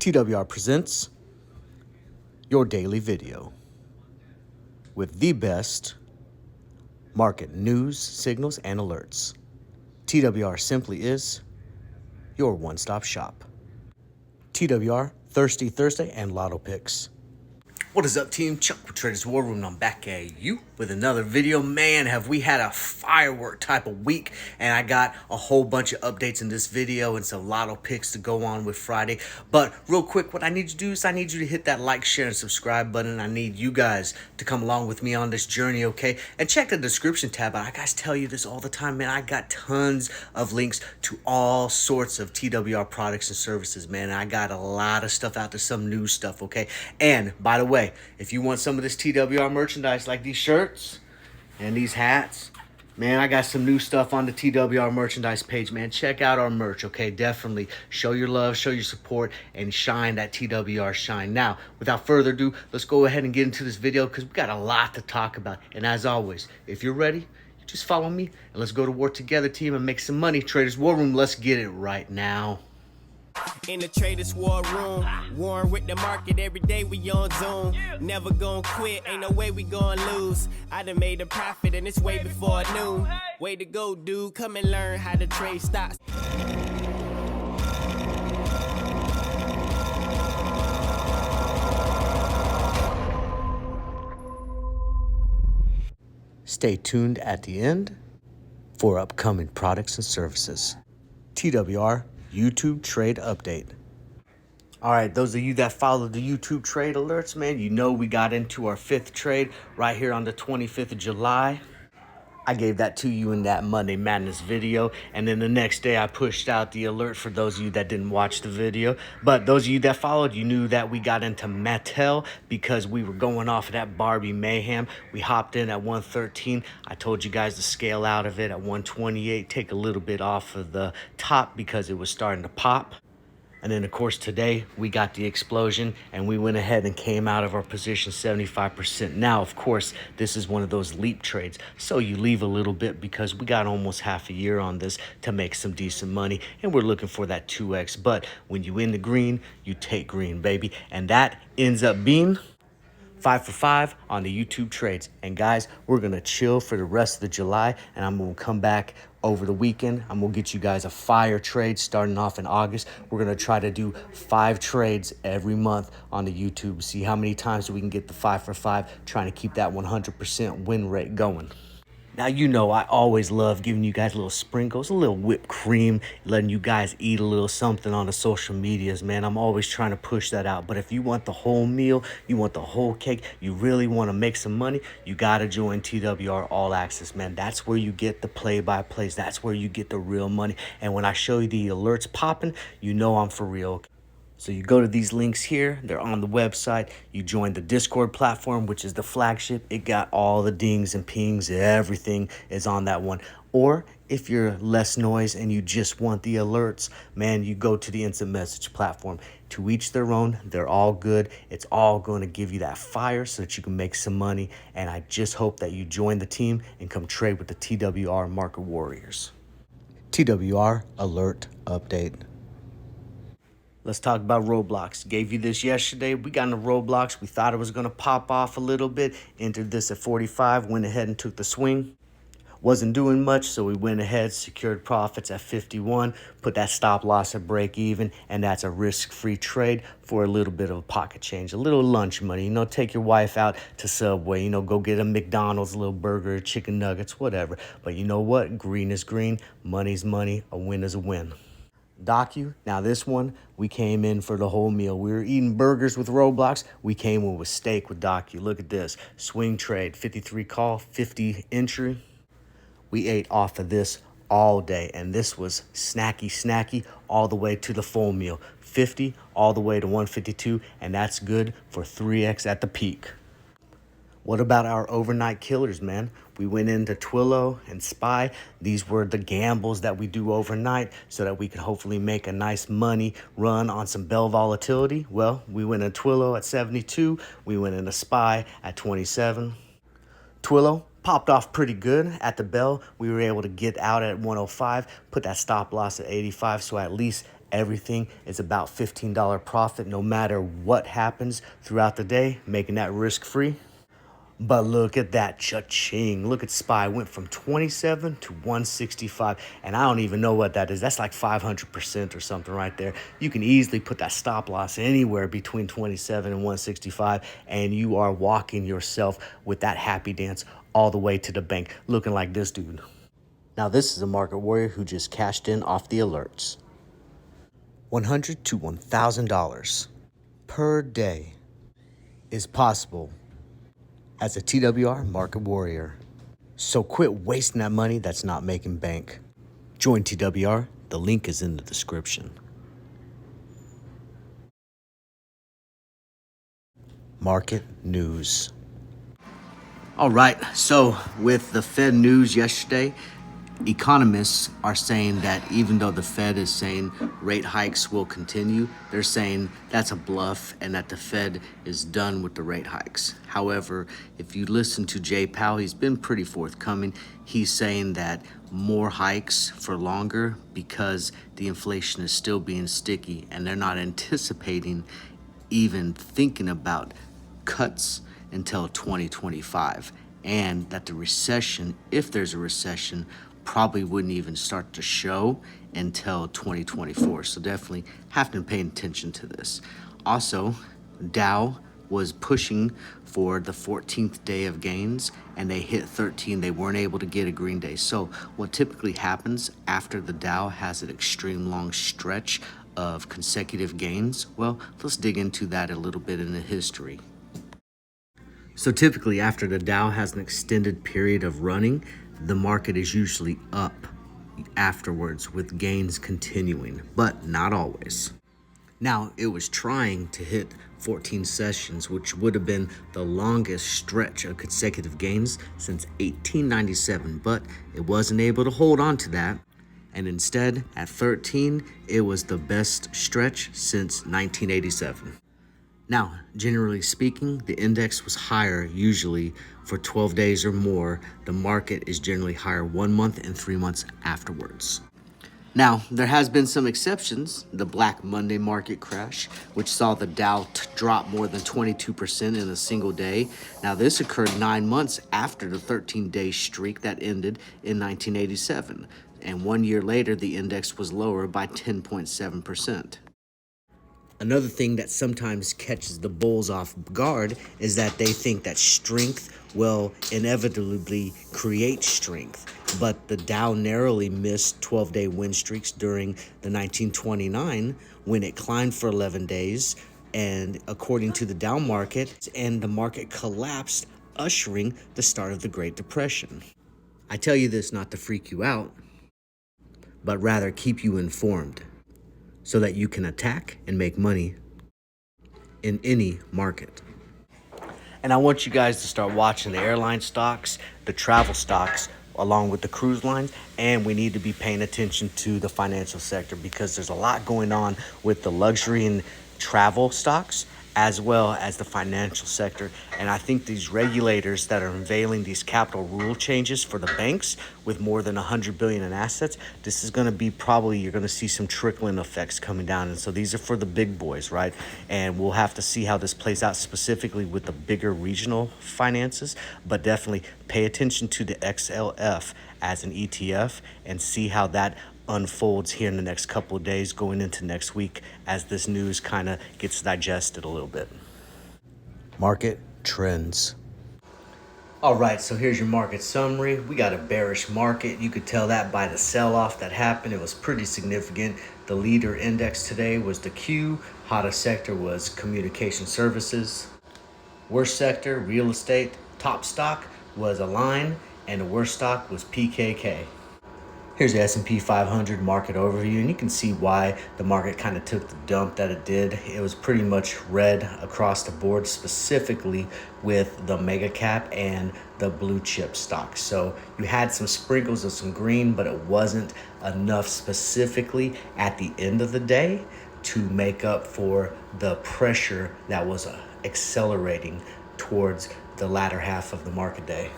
TWR presents your daily video with the best market news, signals, and alerts. TWR simply is your one-stop shop. TWR Thirsty Thursday and Lotto Picks. What is up, team? Chuck with Traders War Room, and I'm back at you with another video. Man, have we had a firework type of week, and I got a whole bunch of updates in this video and some Lotto picks to go on with Friday. But real quick, what I need you to do is I need you to hit that like, share, and subscribe button. I need you guys to come along with me on this journey, okay? And check the description tab out. I guys tell you this all the time, man. I got tons of links to all sorts of TWR products and services, man. I got a lot of stuff out there, some new stuff, okay? And by the way, if you want some of this TWR merchandise like these shirts and these hats, man, I got some new stuff on the TWR merchandise page, man. Check out our merch, okay? Definitely show your love, show your support, and shine that TWR shine. Now, without further ado, let's go ahead and get into this video because we got a lot to talk about. And as always, if you're ready, just follow me and let's go to war together, team, and make some money. Traders War Room, let's get it right now. In the Traders War Room, warring with the market every day, we on Zoom. Never gonna quit, ain't no way we gonna lose. I done made a profit and it's way before noon. Way to go, dude, come and learn how to trade stocks. Stay tuned at the end for upcoming products and services. TWR YouTube Trade Update. All right, those of you that follow the YouTube trade alerts, man, you know we got into our 5th trade right here on the 25th of July. I gave that to you in that Monday Madness video, and then the next day I pushed out the alert for those of you that didn't watch the video. But those of you that followed, you knew that we got into Mattel because we were going off of that Barbie mayhem. We hopped in at 113. I told you guys to scale out of it at 128, take a little bit off of the top because it was starting to pop. And then, of course, today we got the explosion and we went ahead and came out of our position 75%. Now, of course, this is one of those leap trades. So you leave a little bit because we got almost half a year on this to make some decent money. And we're looking for that 2x. But when you in the green, you take green, baby. And that ends up being 5 for 5 on the YouTube trades. And guys, we're going to chill for the rest of the July, and I'm going to come back over the weekend. I'm going to get you guys a fire trade starting off in August. We're going to try to do 5 trades every month on the YouTube. See how many times we can get the 5 for 5, trying to keep that 100% win rate going. Now, you know, I always love giving you guys little sprinkles, a little whipped cream, letting you guys eat a little something on the social medias, man. I'm always trying to push that out. But if you want the whole meal, you want the whole cake, you really want to make some money, you got to join TWR All Access, man. That's where you get the play-by-plays. That's where you get the real money. And when I show you the alerts popping, you know I'm for real. So you go to these links here, they're on the website, you join the Discord platform, which is the flagship. It got all the dings and pings, everything is on that one. Or if you're less noise and you just want the alerts, man, you go to the instant message platform. To each their own, they're all good. It's all going to give you that fire so that you can make some money. And I just hope that you join the team and come trade with the TWR Market Warriors. TWR Alert Update. Let's talk about Roblox. Gave you this yesterday. We got into Roblox. We thought it was going to pop off a little bit. Entered this at 45. Went ahead and took the swing. Wasn't doing much, so we went ahead, secured profits at 51. Put that stop loss at break even. And that's a risk-free trade for a little bit of a pocket change. A little lunch money. You know, take your wife out to Subway. You know, go get a McDonald's, a little burger, chicken nuggets, whatever. But you know what? Green is green. Money's money. A win is a win. Docu. Now this one, we came in for the whole meal. We were eating burgers with Roblox. We came in with steak with Docu. Look at this. Swing trade, 53 call, 50 entry. We ate off of this all day, and this was snacky all the way to the full meal. 50 all the way to 152, and that's good for 3x at the peak. What about our overnight killers, man? We went into Twillo and SPY. These were the gambles that we do overnight so that we could hopefully make a nice money run on some bell volatility. Well, we went into Twillo at 72. We went into SPY at 27. Twillo popped off pretty good at the bell. We were able to get out at 105, put that stop loss at 85, so at least Everything is about $15 profit no matter what happens throughout the day, making that risk-free. But look at that cha-ching. Look at SPY went from 27 to 165. And I don't even know what that is. That's like 500% or something right there. You can easily put that stop loss anywhere between 27 and 165. And you are walking yourself with that happy dance all the way to the bank, looking like this dude. Now this is a market warrior who just cashed in off the alerts. $100 to $1,000 per day is possible as a TWR market warrior. So quit wasting that money that's not making bank. Join TWR. The link is in the description. Market news. All right, so with the Fed news yesterday, economists are saying that even though the Fed is saying rate hikes will continue, they're saying that's a bluff and that the Fed is done with the rate hikes. However, if you listen to Jay Powell, he's been pretty forthcoming. He's saying that more hikes for longer because the inflation is still being sticky and they're not anticipating even thinking about cuts until 2025, and that the recession, if there's a recession, probably wouldn't even start to show until 2024. So definitely have to pay attention to this. Also, Dow was pushing for the 14th day of gains and they hit 13. They weren't able to get a green day. So what typically happens after the Dow has an extreme long stretch of consecutive gains? Well, let's dig into that a little bit in the history. So typically after the Dow has an extended period of running, the market is usually up afterwards with gains continuing, but not always. Now, it was trying to hit 14 sessions, which would have been the longest stretch of consecutive gains since 1897, but it wasn't able to hold on to that. And instead, at 13, it was the best stretch since 1987. Now, generally speaking, the index was higher usually for 12 days or more. The market is generally higher 1 month and 3 months afterwards. Now, there has been some exceptions. The Black Monday market crash, which saw the Dow drop more than 22% in a single day. Now, this occurred 9 months after the 13-day streak that ended in 1987. And 1 year later, the index was lower by 10.7%. Another thing that sometimes catches the bulls off guard is that they think that strength will inevitably create strength. But the Dow narrowly missed 12-day win streaks during the 1929 when it climbed for 11 days. And according to the Dow market, and the market collapsed, ushering the start of the Great Depression. I tell you this not to freak you out, but rather keep you informed, so that you can attack and make money in any market. And I want you guys to start watching the airline stocks, the travel stocks, along with the cruise lines, and we need to be paying attention to the financial sector because there's a lot going on with the luxury and travel stocks as well as the financial sector. And I think these regulators that are unveiling these capital rule changes for the banks with more than 100 billion in assets, this is going to be probably, you're going to see some trickling effects coming down. And so these are for the big boys, right? And we'll have to see how this plays out specifically with the bigger regional finances, but definitely pay attention to the XLF as an ETF and see how that unfolds here in the next couple of days going into next week as this news kind of gets digested a little bit. Market trends. All right, so here's your market summary. We got a bearish market. You could tell that by the sell-off that happened. It was pretty significant. The leader index today was the Q. Hottest sector was communication services. Worst sector, real estate. Top stock was Align, and the worst stock was PKK. Here's the S&P 500 market overview, and you can see why the market kind of took the dump that it did. It was pretty much red across the board, specifically with the mega cap and the blue chip stocks. So you had some sprinkles of some green, but it wasn't enough specifically at the end of the day to make up for the pressure that was accelerating towards the latter half of the market day.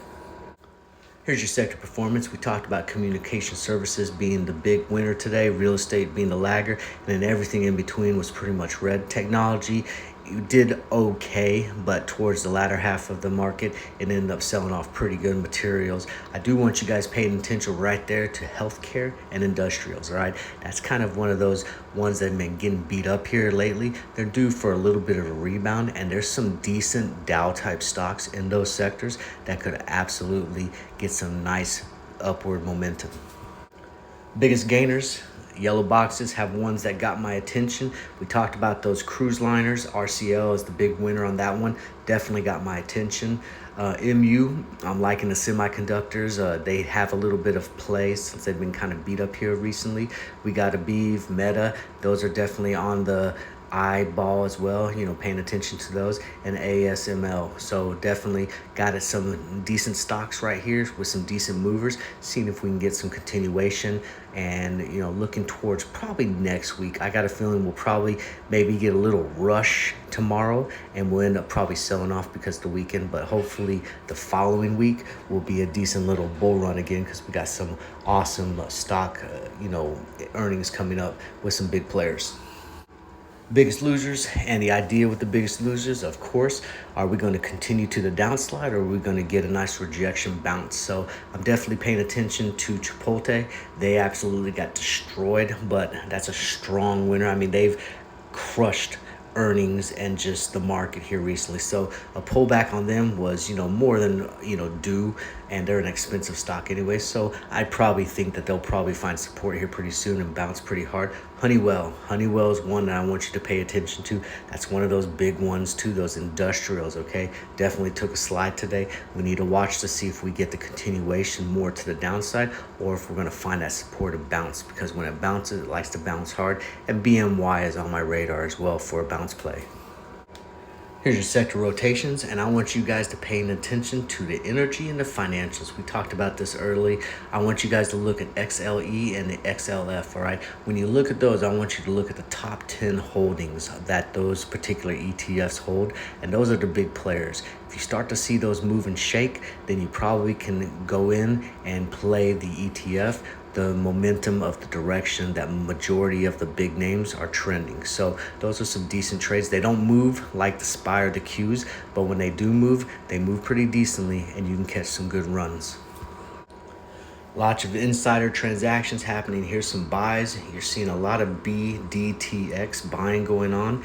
Here's your sector performance. We talked about communication services being the big winner today, real estate being the lagger, and then everything in between was pretty much red. Technology, you did okay, but towards the latter half of the market, it ended up selling off pretty good. Materials, I do want you guys paying attention right there to healthcare and industrials, all right? That's kind of one of those ones that have been getting beat up here lately. They're due for a little bit of a rebound, and there's some decent Dow type stocks in those sectors that could absolutely get some nice upward momentum. Biggest gainers, yellow boxes, have ones that got my attention. We talked about those cruise liners. RCL is the big winner on that one. Definitely got my attention. MU, I'm liking the semiconductors. They have a little bit of play since they've been kind of beat up here recently. We got a Beeve, Meta. Those are definitely on the eyeball as well, paying attention to those, and ASML. So definitely got some decent stocks right here with some decent movers, seeing if we can get some continuation, and looking towards probably next week. I got a feeling we'll probably maybe get a little rush tomorrow, and we'll end up probably selling off because of the weekend, but hopefully the following week will be a decent little bull run again, because we got some awesome stock earnings coming up with some big players. Biggest losers, and the idea with the biggest losers, of course, are we going to continue to the downslide, or are we going to get a nice rejection bounce? So I'm definitely paying attention to Chipotle. They absolutely got destroyed, but that's a strong winner. I mean, they've crushed earnings and just the market here recently. So a pullback on them was, more than, due, and they're an expensive stock anyway. So I probably think that they'll probably find support here pretty soon and bounce pretty hard. Honeywell is one that I want you to pay attention to. That's one of those big ones too, those industrials, okay? Definitely took a slide today. We need to watch to see if we get the continuation more to the downside, or if we're going to find that support and bounce, because when it bounces, it likes to bounce hard. And BMY is on my radar as well for a bounce play. Here's your sector rotations, and I want you guys to pay attention to the energy and the financials. We talked about this early. I want you guys to look at XLE and the XLF, all right? When you look at those, I want you to look at the top 10 holdings that those particular ETFs hold, and those are the big players. If you start to see those move and shake, then you probably can go in and play the ETF, the momentum of the direction that majority of the big names are trending. So those are some decent trades. They don't move like the SPY or the Qs, but when they do move, they move pretty decently, and you can catch some good runs. Lots of insider transactions happening. Here's some buys. You're seeing a lot of BDTX buying going on.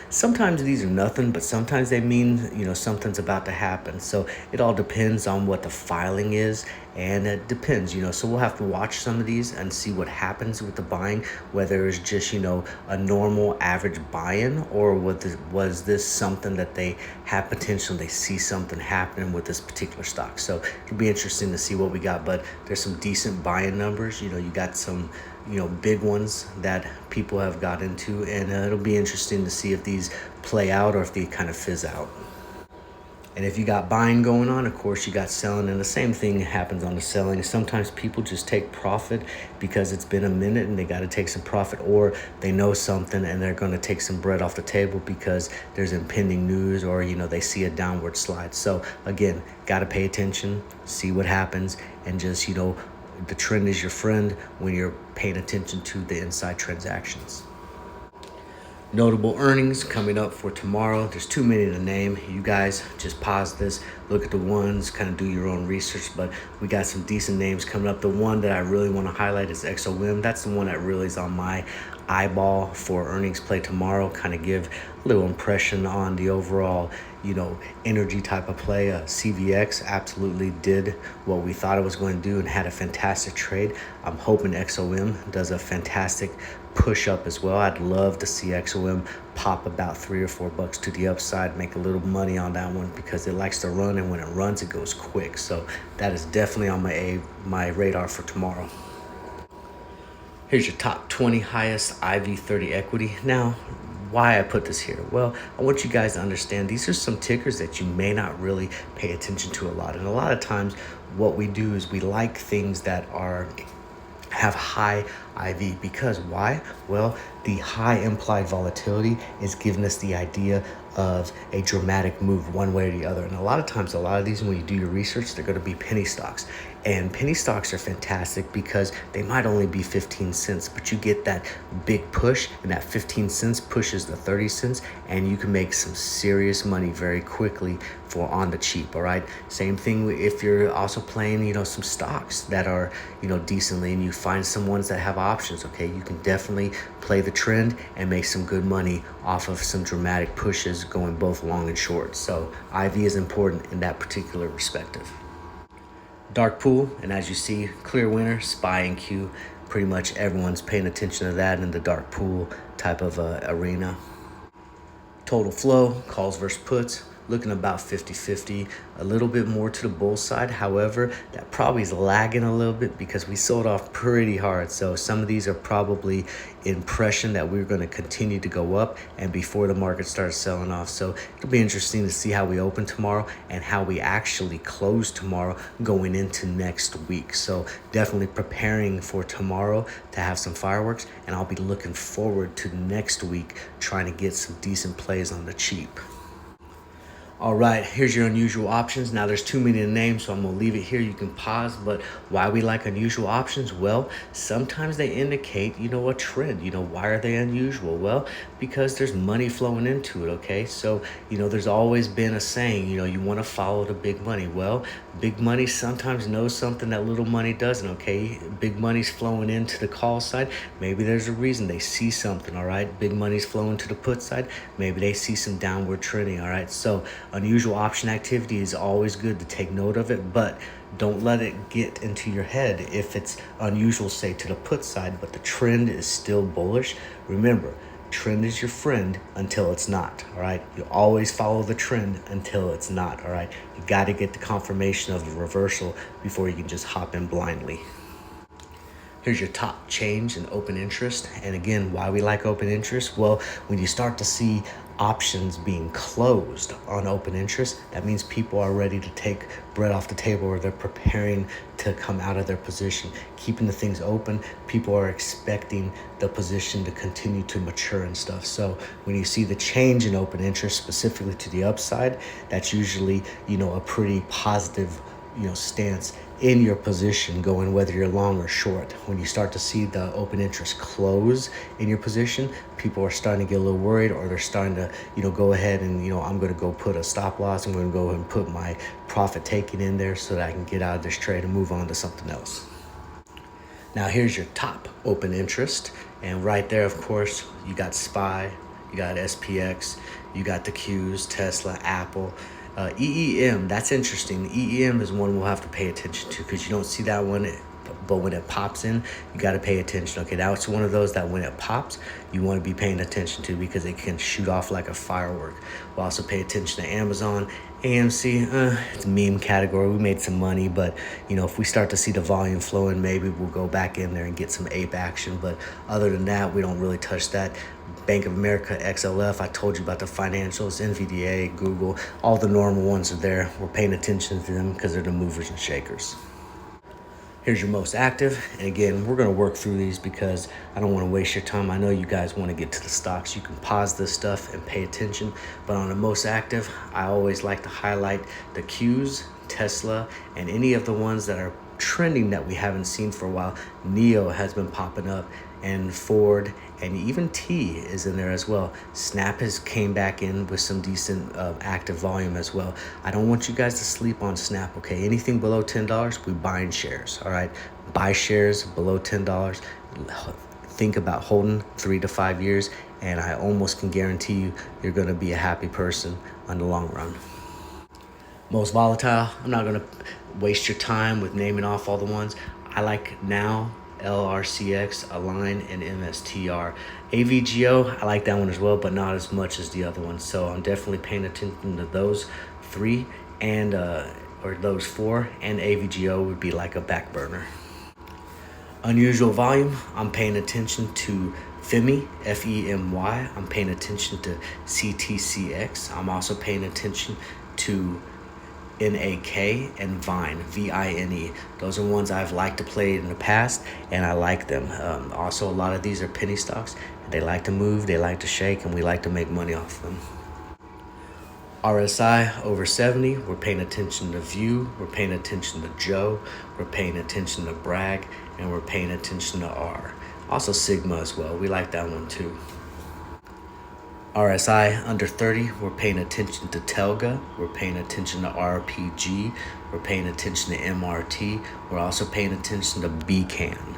Sometimes these are nothing, but sometimes they mean, something's about to happen. So it all depends on what the filing is, and it depends, so we'll have to watch some of these and see what happens with the buying, whether it's just, a normal average buy-in, or was this something that they have potential, they see something happening with this particular stock. So it'll be interesting to see what we got, but there's some decent buy-in numbers. You got some, big ones that people have got into, and it'll be interesting to see if these play out or if they kind of fizz out. And if you got buying going on, of course, you got selling, and the same thing happens on the selling. Sometimes people just take profit because it's been a minute and they got to take some profit, or they know something and they're going to take some bread off the table because there's impending news, or, they see a downward slide. So again, got to pay attention, see what happens, and just, the trend is your friend when you're paying attention to the inside transactions. Notable earnings coming up for tomorrow. There's too many to name. You guys just pause this, look at the ones, kind of do your own research, but we got some decent names coming up. The one that I really want to highlight is XOM. That's the one that really is on my eyeball for earnings play tomorrow. Kind of give a little impression on the overall, energy type of play. CVX absolutely did what we thought it was going to do and had a fantastic trade. I'm hoping XOM does a fantastic push up as well. I'd love to see XOM pop about $3 or $4 to the upside, make a little money on that one, because it likes to run, and when it runs, it goes quick. So that is definitely on my radar for tomorrow. Here's your top 20 highest IV30 equity. Now, why I put this here? Well, I want you guys to understand these are some tickers that you may not really pay attention to a lot. And a lot of times what we do is we like things that have high IV. Because why? Well, the high implied volatility is giving us the idea of a dramatic move one way or the other. And a lot of times, a lot of these, when you do your research, they're going to be penny stocks. And penny stocks are fantastic because they might only be 15 cents, but you get that big push, and that 15 cents pushes the 30 cents, and you can make some serious money very quickly for on the cheap. All right. Same thing if you're also playing, some stocks that are, decently, and you find some ones that have options. Okay. You can definitely play the trend and make some good money off of some dramatic pushes going both long and short. So IV is important in that particular perspective. Dark pool, and as you see, clear winner, SPY and Q. Pretty much everyone's paying attention to that in the dark pool type of arena. Total flow, calls versus puts, looking about 50-50, a little bit more to the bull side. However, that probably is lagging a little bit because we sold off pretty hard. So some of these are probably impression that we're going to continue to go up and before the market starts selling off. So it'll be interesting to see how we open tomorrow and how we actually close tomorrow going into next week. So definitely preparing for tomorrow to have some fireworks, and I'll be looking forward to next week trying to get some decent plays on the cheap. All right, here's your unusual options. Now there's too many to name, so I'm gonna leave it here. You can pause, but why we like unusual options? Well, sometimes they indicate, a trend. Why are they unusual? Well, because there's money flowing into it, okay? So, there's always been a saying, you wanna follow the big money. Well, big money sometimes knows something that little money doesn't, okay? Big money's flowing into the call side. Maybe there's a reason they see something, all right? Big money's flowing to the put side. Maybe they see some downward trending, all right? So unusual option activity is always good to take note of it, but don't let it get into your head if it's unusual, say to the put side, but the trend is still bullish. Remember, trend is your friend until it's not, all right? You always follow the trend until it's not, all right? You got to get the confirmation of the reversal before you can just hop in blindly. Here's your top change in open interest. And again, why we like open interest? Well, when you start to see options being closed on open interest, that means people are ready to take bread off the table, or they're preparing to come out of their position. Keeping the things open, people are expecting the position to continue to mature and stuff. So when you see the change in open interest, specifically to the upside, that's usually, a pretty positive, stance in your position going, whether you're long or short. When you start to see the open interest close in your position, people are starting to get a little worried, or they're starting to, go ahead and, I'm going to go put a stop loss. I'm going to go ahead and put my profit taking in there so that I can get out of this trade and move on to something else. Now here's your top open interest. And right there, of course, you got SPY, you got SPX, you got the Qs, Tesla, Apple. EEM, that's interesting. EEM is one we'll have to pay attention to because you don't see that one, but when it pops in, you got to pay attention. Okay, that's one of those that when it pops, you want to be paying attention to because it can shoot off like a firework. We'll also pay attention to Amazon, AMC. It's a meme category. We made some money, but if we start to see the volume flowing, maybe we'll go back in there and get some ape action. But other than that, we don't really touch that. Bank of America, XLF, I told you about the financials, NVDA, Google, all the normal ones are there. We're paying attention to them because they're the movers and shakers. Here's your most active. And again, we're going to work through these because I don't want to waste your time. I know you guys want to get to the stocks. You can pause this stuff and pay attention. But on the most active, I always like to highlight the Qs, Tesla, and any of the ones that are trending that we haven't seen for a while. NEO has been popping up, and Ford, and even T is in there as well. Snap has came back in with some decent active volume as well. I don't want you guys to sleep on Snap, okay? Anything below $10, we buying shares, all right? Buy shares below $10. Think about holding 3 to 5 years, and I almost can guarantee you, you're gonna be a happy person on the long run. Most volatile, I'm not gonna waste your time with naming off all the ones. I like Now, LRCX, Align, and MSTR. AVGO, I like that one as well, but not as much as the other ones. So I'm definitely paying attention to those 3 and or those 4, and AVGO would be like a back burner. Unusual volume, I'm paying attention to FEMY, FEMY. I'm paying attention to CTCX. I'm also paying attention to NAK, and Vine, VINE. Those are ones I've liked to play in the past, and I like them. Also, a lot of these are penny stocks. They like to move, they like to shake, and we like to make money off them. RSI over 70, we're paying attention to View, we're paying attention to Joe, we're paying attention to Bragg, and we're paying attention to R. Also Sigma as well, we like that one too. RSI under 30, we're paying attention to Telga, we're paying attention to RPG, we're paying attention to MRT, we're also paying attention to BCAN.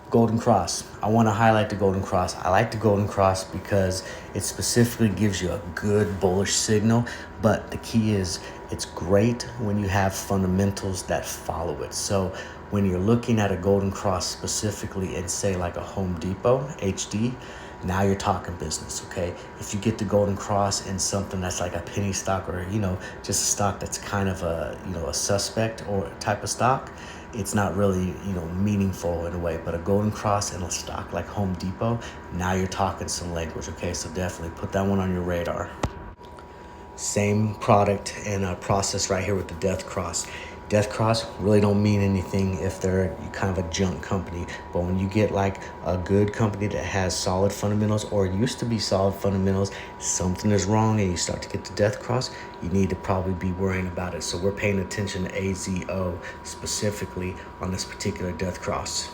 Golden Cross. I want to highlight the Golden Cross. I like the Golden Cross because it specifically gives you a good bullish signal, but the key is it's great when you have fundamentals that follow it. So when you're looking at a Golden Cross specifically in, say, like a Home Depot, HD, now you're talking business, okay? If you get the Golden Cross in something that's like a penny stock or, just a stock that's kind of a, a suspect or type of stock, it's not really, meaningful in a way. But a Golden Cross in a stock like Home Depot, now you're talking some language, okay? So definitely put that one on your radar. Same product and process right here with the Death Cross. Death Cross really don't mean anything if they're kind of a junk company. But when you get like a good company that has solid fundamentals or used to be solid fundamentals, something is wrong and you start to get the Death Cross, you need to probably be worrying about it. So we're paying attention to AZO specifically on this particular Death Cross.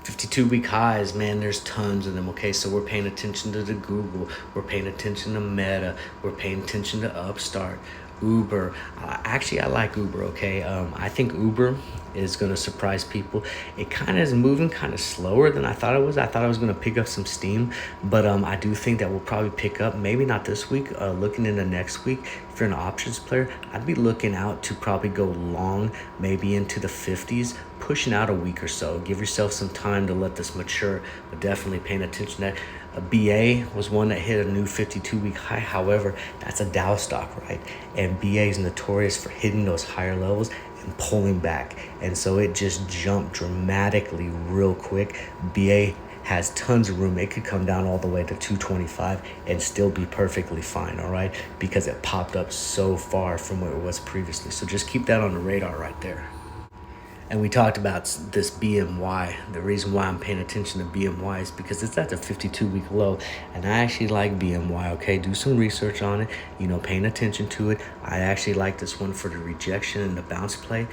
52-week highs, man, there's tons of them, okay? So we're paying attention to the Google, we're paying attention to Meta, we're paying attention to Upstart, Uber. Actually, I like Uber, okay? I think Uber is going to surprise people. It kind of is moving kind of slower than I thought it was. I thought I was going to pick up some steam, but I do think that we'll probably pick up, maybe not this week, looking into next week. If you're an options player, I'd be looking out to probably go long, maybe into the 50s, pushing out a week or so. Give yourself some time to let this mature, but definitely paying attention to that. BA was one that hit a new 52-week high. However, that's a Dow stock, right? And BA is notorious for hitting those higher levels and pulling back. And so it just jumped dramatically real quick. BA has tons of room. It could come down all the way to 225 and still be perfectly fine, all right? Because it popped up so far from where it was previously. So just keep that on the radar right there. And we talked about this BMY. The reason why I'm paying attention to BMY is because it's at the 52-week low. And I actually like BMY, okay? Do some research on it, paying attention to it. I actually like this one for the rejection and the bounce play.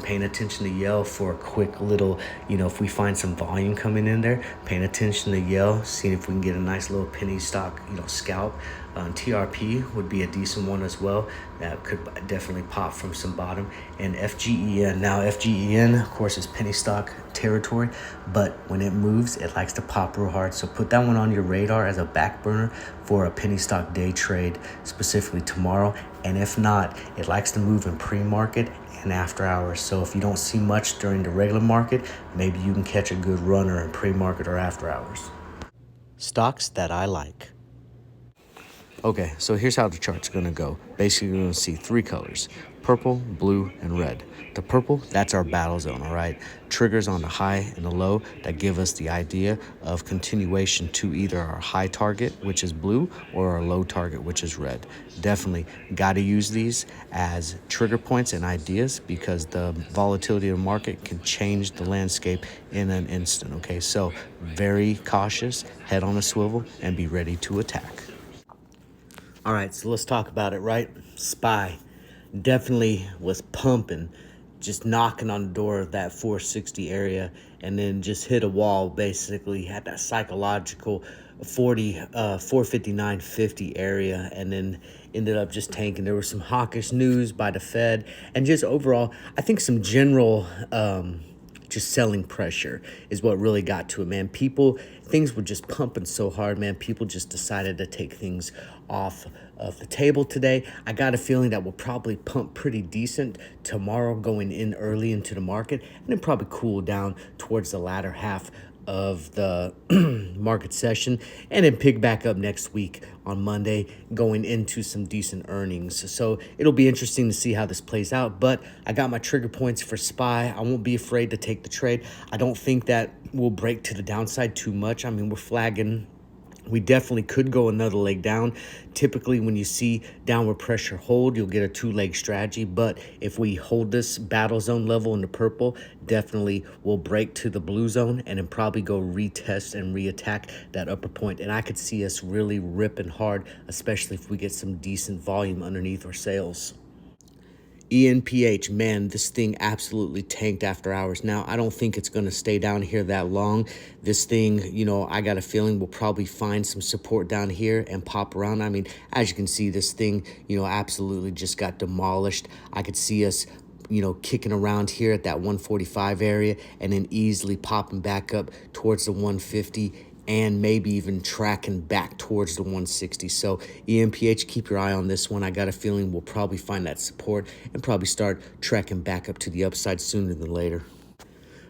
Paying attention to Yale for a quick little, if we find some volume coming in there, paying attention to Yale, seeing if we can get a nice little penny stock, scalp. TRP would be a decent one as well. That could definitely pop from some bottom. And FGEN. Now FGEN, of course, is penny stock territory, but when it moves, it likes to pop real hard. So put that one on your radar as a back burner for a penny stock day trade, specifically tomorrow. And if not, it likes to move in pre-market and after hours. So if you don't see much during the regular market, maybe you can catch a good runner in pre-market or after hours. Stocks that I like. Okay, so here's how the chart's going to go. Basically, you're going to see three colors: purple, blue, and red. The purple, that's our battle zone, all right? Triggers on the high and the low that give us the idea of continuation to either our high target, which is blue, or our low target, which is red. Definitely got to use these as trigger points and ideas because the volatility of the market can change the landscape in an instant, okay? So very cautious, head on a swivel, and be ready to attack. All right, so let's talk about it, right? SPY definitely was pumping, just knocking on the door of that 460 area, and then just hit a wall, basically had that psychological 459.50 area, and then ended up just tanking. There was some hawkish news by the Fed, and just overall, I think some general just selling pressure is what really got to it, man. Things were just pumping so hard, man. People just decided to take things off of the table today. I got a feeling that we'll probably pump pretty decent tomorrow going in early into the market, and then probably cool down towards the latter half of the market session, and then pick back up next week on Monday going into some decent earnings. So it'll be interesting to see how this plays out, but I got my trigger points for SPY. I won't be afraid to take the trade. I don't think that we'll break to the downside too much. I mean, we're flagging We definitely could go another leg down. Typically, when you see downward pressure hold, you'll get a 2-leg strategy. But if we hold this battle zone level in the purple, definitely we'll break to the blue zone and then probably go retest and reattack that upper point. And I could see us really ripping hard, especially if we get some decent volume underneath our sales. ENPH, man, this thing absolutely tanked after hours. Now, I don't think it's going to stay down here that long. This thing, I got a feeling we'll probably find some support down here and pop around. I mean, as you can see, this thing, absolutely just got demolished. I could see us kicking around here at that 145 area and then easily popping back up towards the 150 and maybe even tracking back towards the 160. So EMPH, keep your eye on this one. I got a feeling we'll probably find that support and probably start tracking back up to the upside sooner than later.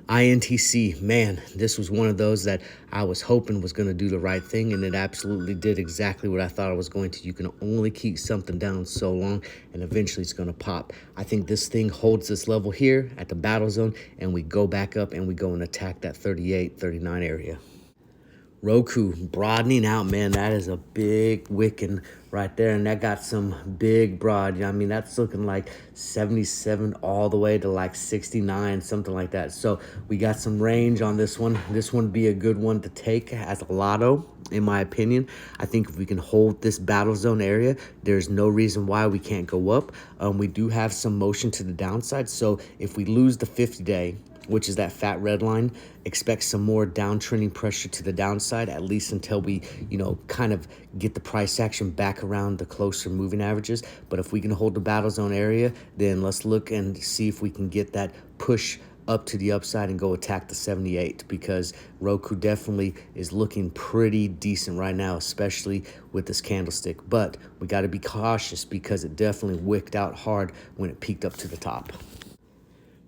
INTC, man, this was one of those that I was hoping was going to do the right thing, and it absolutely did exactly what I thought it was going to. You can only keep something down so long, and eventually it's going to pop. I think this thing holds this level here at the battle zone, and we go back up and we go and attack that 38, 39 area. Roku broadening out, man, that is a big wicking right there, and that got some big broad. I mean, that's looking like 77 all the way to like 69, something like that. So we got some range on this one. This one would be a good one to take as a lotto, in my opinion. I think if we can hold this battle zone area, there's no reason why we can't go up. We do have some motion to the downside, so if we lose the 50-day, which is that fat red line, expect some more downtrending pressure to the downside, at least until we, kind of get the price action back around the closer moving averages. But if we can hold the battle zone area, then let's look and see if we can get that push up to the upside and go attack the 78, because Roku definitely is looking pretty decent right now, especially with this candlestick. But we got to be cautious because it definitely wicked out hard when it peaked up to the top.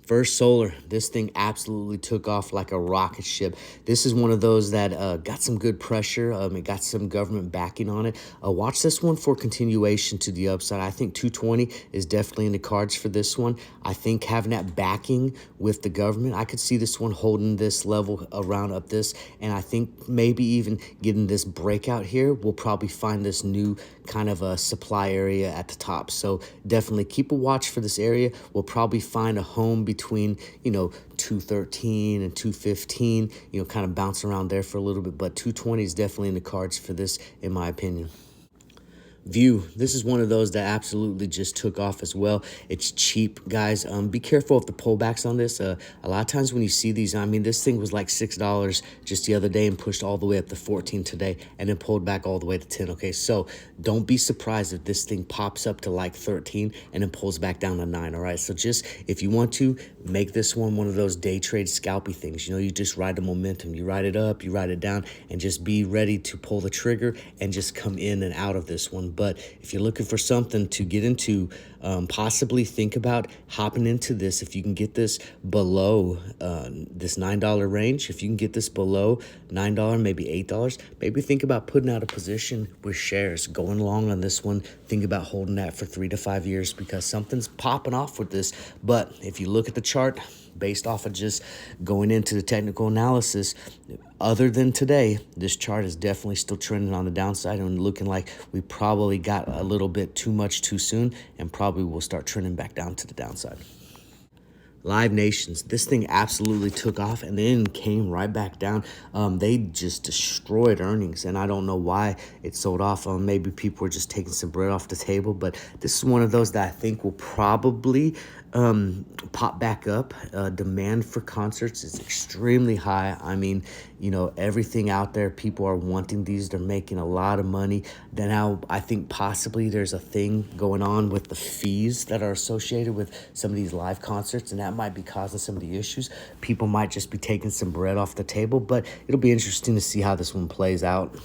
First Solar, this thing absolutely took off like a rocket ship. This is one of those that got some good pressure. It got some government backing on it. Watch this one for continuation to the upside. I think 220 is definitely in the cards for this one. I think having that backing with the government, I could see this one holding this level around up this. And I think maybe even getting this breakout here, we'll probably find this new kind of a supply area at the top. So definitely keep a watch for this area. We'll probably find a home between 213 and 215, kind of bounce around there for a little bit, but 220 is definitely in the cards for this, in my opinion. View, this is one of those that absolutely just took off as well. It's cheap, guys. Be careful of the pullbacks on this. A lot of times when you see these, I mean, this thing was like $6 just the other day and pushed all the way up to 14 today and then pulled back all the way to 10. Okay, so don't be surprised if this thing pops up to like 13 and then pulls back down to 9. All right, so just if you want to make this one of those day trade scalpy things, you just ride the momentum. You ride it up, you ride it down, and just be ready to pull the trigger and just come in and out of this one. But if you're looking for something to get into, possibly think about hopping into this. If you can get this below this $9 range, if you can get this below $9, maybe $8, maybe think about putting out a position with shares, going long on this one. Think about holding that for 3 to 5 years because something's popping off with this. But if you look at the chart, based off of just going into the technical analysis, other than today, this chart is definitely still trending on the downside and looking like we probably got a little bit too much too soon and probably will start trending back down to the downside. Live Nations, this thing absolutely took off and then came right back down. They just destroyed earnings, and I don't know why it sold off. Maybe people were just taking some bread off the table, but this is one of those that I think will probably pop back up. Demand for concerts is extremely high. I mean, everything out there, people are wanting these. They're making a lot of money. Then now I think possibly there's a thing going on with the fees that are associated with some of these live concerts, and that might be causing some of the issues. People might just be taking some bread off the table, but it'll be interesting to see how this one plays out.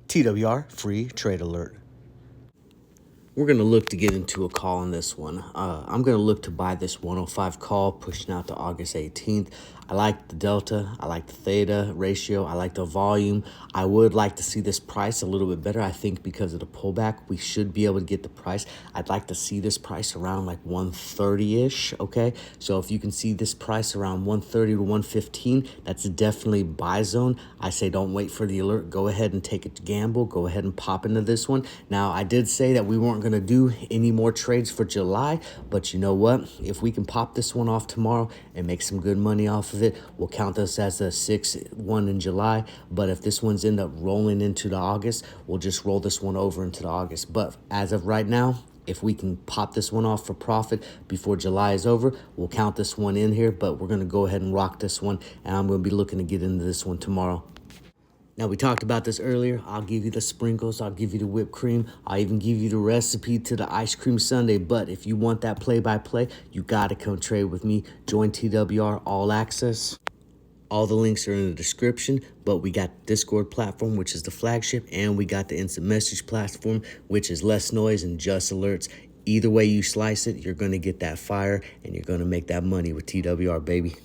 TWR Free Trade Alert. We're going to look to get into a call on this one. I'm going to look to buy this 105 call pushing out to August 18th. I like the delta. I like the theta ratio. I like the volume. I would like to see this price a little bit better. I think because of the pullback, we should be able to get the price. I'd like to see this price around like 130-ish, okay? So if you can see this price around 130 to 115, that's definitely buy zone. I say don't wait for the alert. Go ahead and take it to gamble. Go ahead and pop into this one. Now, I did say that we weren't going to do any more trades for July, but you know what? If we can pop this one off tomorrow and make some good money off of it, we'll count this as a 6-1 in July. But if this one's end up rolling into the August, we'll just roll this one over into the August. But as of right now, if we can pop this one off for profit before July is over, we'll count this one in here, but we're going to go ahead and rock this one, and I'm going to be looking to get into this one tomorrow. Now, we talked about this earlier. I'll give you the sprinkles. I'll give you the whipped cream. I'll even give you the recipe to the ice cream sundae. But if you want that play-by-play, you got to come trade with me. Join TWR All Access. All the links are in the description, but we got Discord platform, which is the flagship, and we got the instant message platform, which is less noise and just alerts. Either way you slice it, you're going to get that fire, and you're going to make that money with TWR, baby.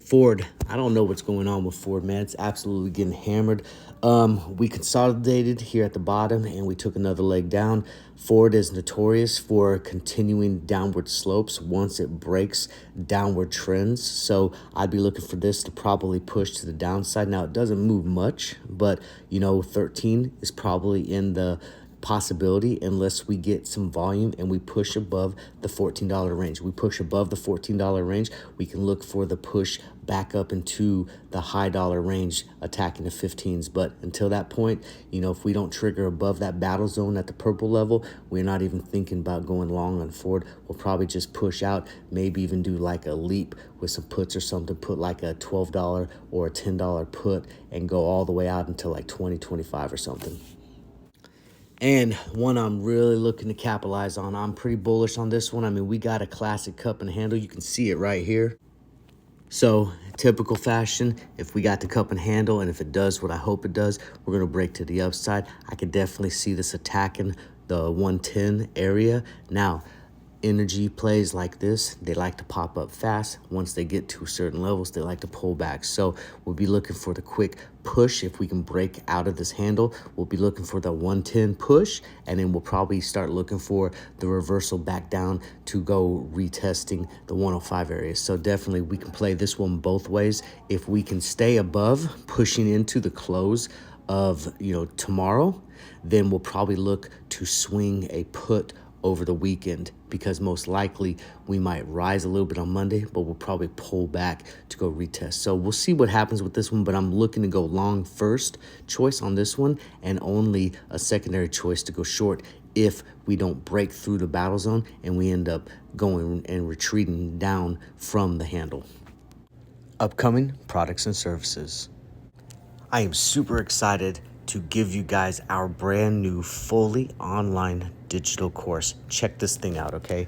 Ford, I don't know what's going on with Ford, man. It's absolutely getting hammered. We consolidated here at the bottom, and we took another leg down. Ford is notorious for continuing downward slopes once it breaks downward trends. So I'd be looking for this to probably push to the downside. Now, it doesn't move much, but, 13 is probably in the possibility unless we get some volume and we push above the $14 range. We push above the $14 range, we can look for the push back up into the high dollar range, attacking the 15s. But until that point, if we don't trigger above that battle zone at the purple level, we're not even thinking about going long on Ford. We'll probably just push out, maybe even do like a leap with some puts or something, put like a $12 or a $10 put and go all the way out until like 2025 or something. And one I'm really looking to capitalize on. I'm pretty bullish on this one. I mean, we got a classic cup and handle. You can see it right here. So, typical fashion, if we got the cup and handle, and if it does what I hope it does, we're going to break to the upside. I could definitely see this attacking the 110 area. Now, energy plays like this, they like to pop up fast. Once they get to certain levels, they like to pull back. So we'll be looking for the quick push. If we can break out of this handle, we'll be looking for the 110 push, and then we'll probably start looking for the reversal back down to go retesting the 105 area. So definitely we can play this one both ways. If we can stay above, pushing into the close of tomorrow, then we'll probably look to swing a put over the weekend, because most likely we might rise a little bit on Monday, but we'll probably pull back to go retest. So we'll see what happens with this one, but I'm looking to go long first choice on this one and only a secondary choice to go short if we don't break through the battle zone and we end up going and retreating down from the handle. Upcoming products and services. I am super excited to give you guys our brand new fully online digital course. Check this thing out, okay?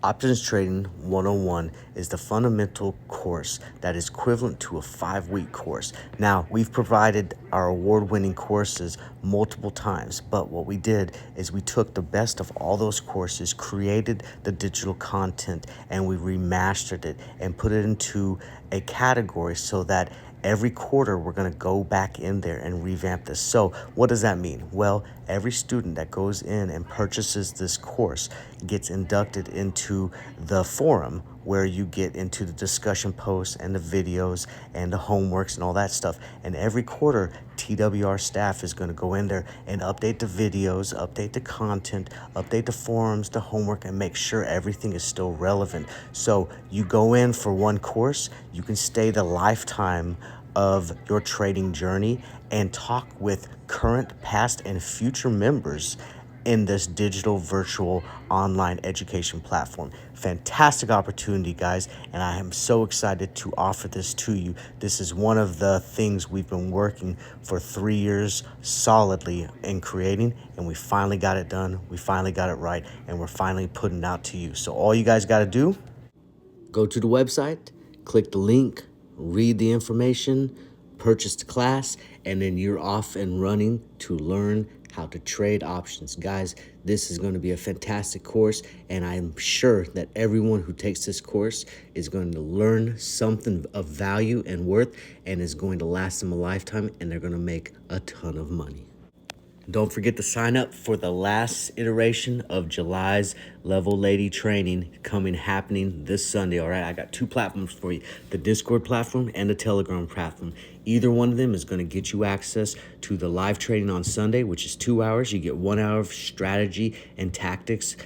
Options Trading 101 is the fundamental course that is equivalent to a 5-week course. Now, we've provided our award-winning courses multiple times, but what we did is we took the best of all those courses, created the digital content, and we remastered it and put it into a category so that every quarter, we're going to go back in there and revamp this. So what does that mean? Well, every student that goes in and purchases this course gets inducted into the forum where you get into the discussion posts and the videos and the homeworks and all that stuff. And every quarter, TWR staff is going to go in there and update the videos, update the content, update the forums, the homework, and make sure everything is still relevant. So you go in for one course, you can stay the lifetime of your trading journey and talk with current, past, and future members in this digital virtual online education platform. Fantastic opportunity, guys, and I am so excited to offer this to you. This is one of the things we've been working for 3 years solidly in creating, and we finally got it done. We finally got it right, and we're finally putting it out to you. So all you guys got to do, go to the website, click the link, read the information, purchase the class, and then you're off and running to learn how to trade options. Guys, this is going to be a fantastic course, and I'm sure that everyone who takes this course is going to learn something of value and worth, and is going to last them a lifetime, and they're going to make a ton of money. Don't forget to sign up for the last iteration of July's Level Lady training happening this Sunday, all right? I got two platforms for you, the Discord platform and the Telegram platform. Either one of them is going to get you access to the live trading on Sunday, which is 2 hours. You get 1 hour of strategy and tactics,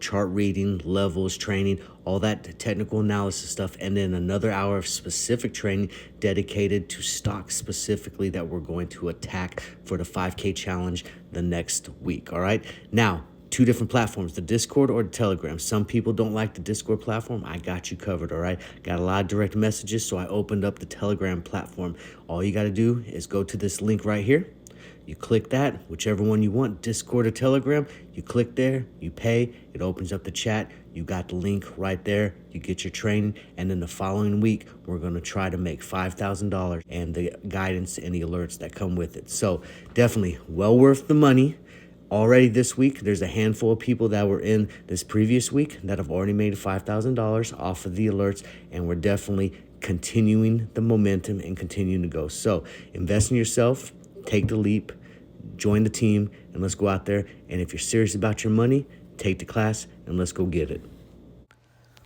chart reading, levels, training, all that technical analysis stuff, and then another hour of specific training dedicated to stocks specifically that we're going to attack for the 5K challenge the next week, all right? Now, two different platforms, the Discord or the Telegram. Some people don't like the Discord platform. I got you covered, all right? Got a lot of direct messages, so I opened up the Telegram platform. All you got to do is go to this link right here. You click that, whichever one you want, Discord or Telegram. You click there, you pay, it opens up the chat. You got the link right there. You get your training, and then the following week, we're going to try to make $5,000 and the guidance and the alerts that come with it. So definitely well worth the money. Already this week, there's a handful of people that were in this previous week that have already made $5,000 off of the alerts, and we're definitely continuing the momentum and continuing to go. So invest in yourself, take the leap, join the team, and let's go out there. And if you're serious about your money, take the class and let's go get it.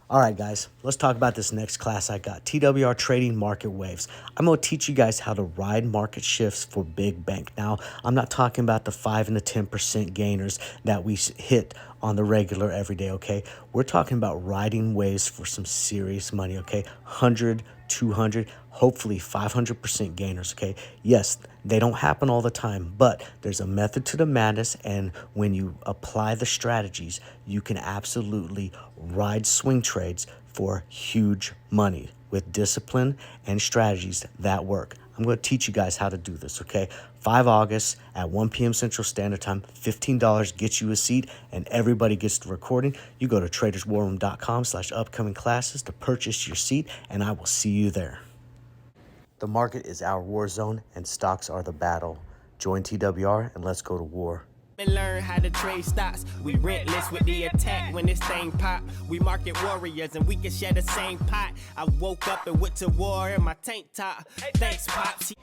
All right, guys, let's talk about this next class I got, TWR Trading Market Waves. I'm going to teach you guys how to ride market shifts for big bank. Now, I'm not talking about the 5 and the 10% gainers that we hit on the regular every day, okay? We're talking about riding waves for some serious money, okay? 100, 200, hopefully 500% gainers, okay? Yes, they don't happen all the time, but there's a method to the madness, and when you apply the strategies, you can absolutely ride swing trades for huge money with discipline and strategies that work. I'm going to teach you guys how to do this, okay? 5 August at 1 p.m. Central Standard Time, $15 gets you a seat, and everybody gets the recording. You go to traderswarroom.com/upcoming classes to purchase your seat, and I will see you there. The market is our war zone, and stocks are the battle. Join TWR, and let's go to war. And learn how to trade stocks. We rentless with the attack when this thing pop. We market warriors and we can share the same pot. I woke up and went to war in my tank top. Thanks, Pops.